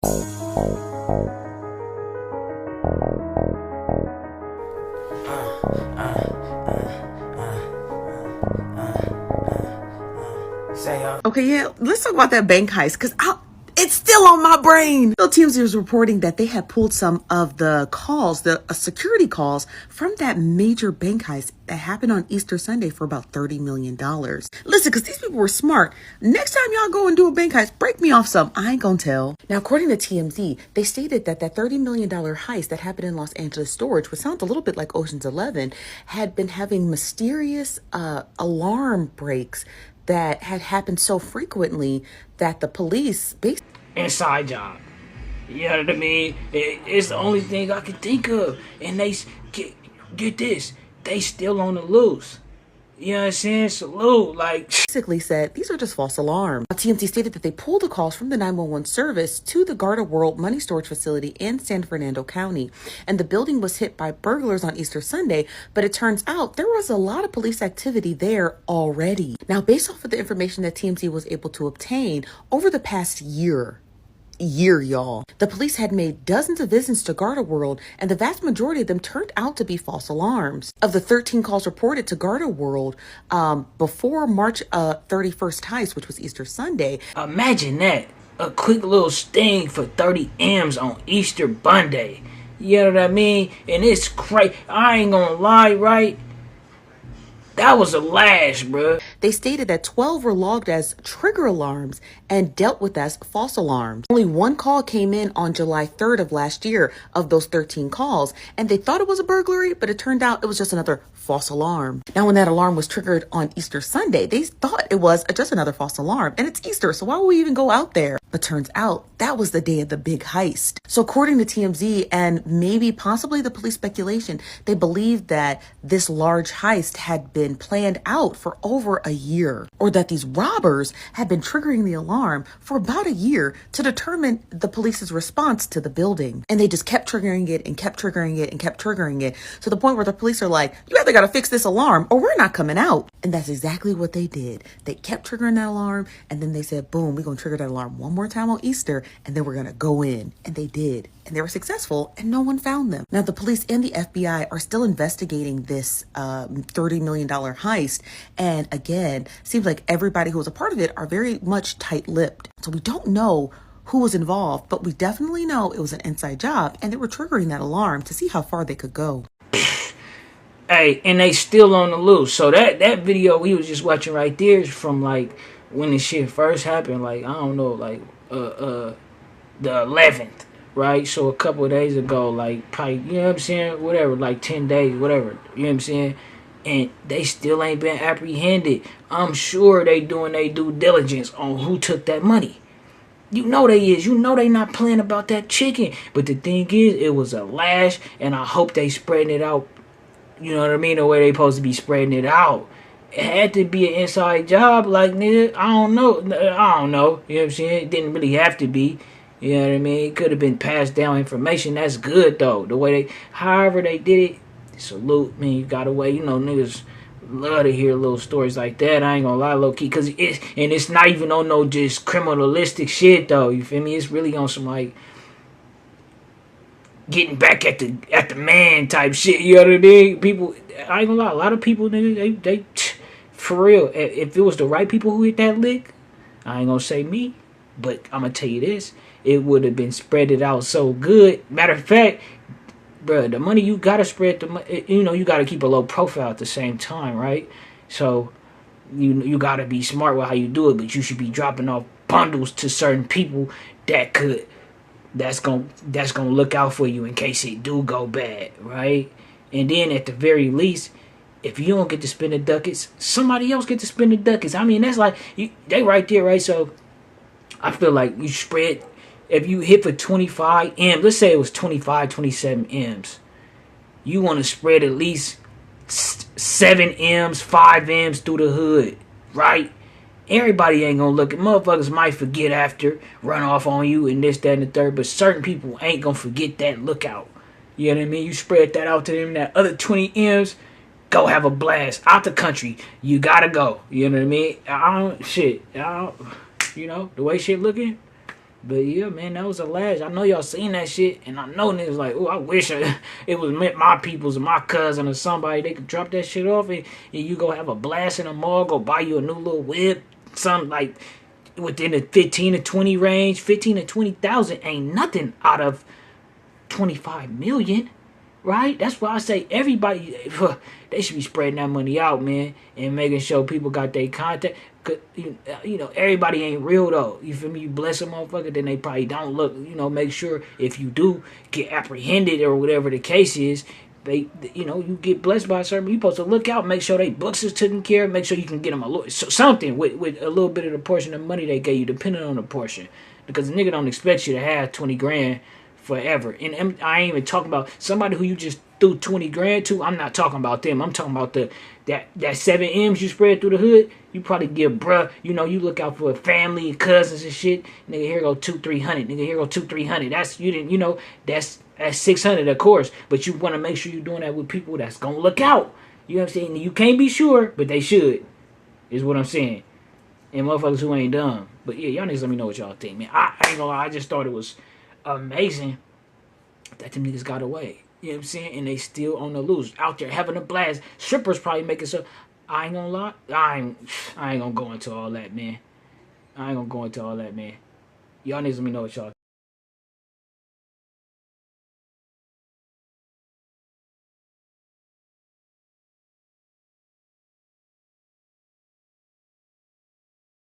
Okay, yeah, let's talk about that bank heist, because it's still on my brain. The TMZ was reporting that they had pulled some of the calls, the security calls from that major bank heist that happened on Easter Sunday for about $30 million. Listen, because these people were smart. Next time y'all go and do a bank heist, break me off some. I ain't gonna tell. Now, according to TMZ, they stated that that $30 million heist that happened in Los Angeles storage, which sounds a little bit like Ocean's 11, had been having mysterious alarm breaks that had happened so frequently that the police basically... Inside job. You know what I mean? It's the only thing I can think of. And they, get this, they still on the loose. You know what I'm saying? Salute, like... Basically said, these are just false alarms. TMZ stated that they pulled the calls from the 911 service to the Garda World money storage facility in San Fernando County. And the building was hit by burglars on Easter Sunday, but it turns out there was a lot of police activity there already. Now, based off of the information that TMZ was able to obtain over the past year, y'all, the police had made dozens of visits to Garda World, and the vast majority of them turned out to be false alarms. Of the 13 calls reported to Garda World before March 31st heist, which was Easter Sunday. Imagine that. A quick little sting for 30 M's on Easter Monday. You know what I mean? And it's crazy. I ain't gonna lie, right? That was a lash, bruh. They stated that 12 were logged as trigger alarms and dealt with as false alarms. Only one call came in on July 3rd of last year of those 13 calls, and they thought it was a burglary, but it turned out it was just another false alarm. Now, when that alarm was triggered on Easter Sunday, they thought it was just another false alarm, and it's Easter, so why would we even go out there? But turns out that was the day of the big heist. So according to TMZ and maybe possibly the police speculation, they believe that this large heist had been planned out for over a year, or that these robbers had been triggering the alarm for about a year to determine the police's response to the building. And they just kept triggering it and kept triggering it and kept triggering it to the point where the police are like, you either got to fix this alarm or we're not coming out. And that's exactly what they did. They kept triggering that alarm, and then they said, boom, we're going to trigger that alarm one more time on Easter, and then we're going to go in. And they did. And they were successful, and no one found them. Now, the police and the FBI are still investigating this $30 million heist. And again, seems like everybody who was a part of it are very much tight-lipped. So we don't know who was involved, but we definitely know it was an inside job, and they were triggering that alarm to see how far they could go. Hey, and they still on the loose. So that video we was just watching right there is from like when this shit first happened, like I don't know, like the 11th, right? So a couple of days ago, like probably, you know what I'm saying, whatever, like 10 days, whatever, you know what I'm saying? And they still ain't been apprehended. I'm sure they doing their due diligence on who took that money. You know they is. You know they not playing about that chicken. But the thing is, it was a lash, and I hope they spreading it out. You know what I mean? The way they supposed to be spreading it out. It had to be an inside job, like, nigga, I don't know. You know what I'm saying? It didn't really have to be. You know what I mean? It could have been passed down information. That's good, though. The way they, however they did it, salute, man. You got away. You know, niggas love to hear little stories like that. I ain't gonna lie, low key. Because it's not even on no just criminalistic shit, though. You feel me? It's really on some, like, getting back at the man type shit, you know what I mean? People, I ain't gonna lie, a lot of people, nigga, they for real, if it was the right people who hit that lick, I ain't gonna say me, but I'm gonna tell you this, it would have been spreaded out so good. Matter of fact, bruh, the money, you gotta spread you know, you gotta keep a low profile at the same time, right? So, you gotta be smart with how you do it, but you should be dropping off bundles to certain people that's gonna look out for you in case it do go bad, right? And then at the very least, if you don't get to spend the ducats, somebody else get to spend the ducats. I mean, that's like, they right there, right? So I feel like you spread, if you hit for 25 M's, let's say it was 25, 27 M's, you want to spread at least 7 M's, 5 M's through the hood, right? Everybody ain't gonna look at, motherfuckers might forget after, run off on you and this, that, and the third, but certain people ain't gonna forget that lookout. You know what I mean? You spread that out to them, that other 20 M's, go have a blast. Out the country, you gotta go. You know what I mean? You know, the way shit looking, But yeah, man, that was a lash. I know y'all seen that shit, and I know niggas like, oh, I wish it was meant my peoples or my cousin or somebody. They could drop that shit off, and you go have a blast in the mall, go buy you a new little whip, something like within the 15 to 20 range. 15 to 20,000 ain't nothing out of 25 million, right? That's why I say everybody, they should be spreading that money out, man, and making sure people got their contact. Everybody ain't real though. You feel me? You bless a motherfucker, then they probably don't look. Make sure if you do get apprehended or whatever the case is, you get blessed by a certain. You supposed to look out, make sure they books is taken care of, make sure you can get them something with a little bit of the portion of money they gave you, depending on the portion, because the nigga don't expect you to have 20 grand forever. And I ain't even talking about somebody who you just threw 20 grand to. I'm not talking about them. I'm talking about that 7 M's you spread through the hood. You probably give bruh, you look out for a family and cousins and shit. Nigga, here go 200-300. Nigga, here go 200-300. That's, you didn't, that's 600 of course. But you want to make sure you're doing that with people that's gonna look out. You know what I'm saying? You can't be sure, but they should. Is what I'm saying. And motherfuckers who ain't dumb. But yeah, y'all niggas let me know what y'all think, man. I ain't gonna lie, I just thought it was amazing that them niggas got away. You know what I'm saying? And they still on the loose. Out there having a blast. Strippers probably making some. I ain't gonna lie. I ain't gonna go into all that, man. Y'all niggas let me know what y'all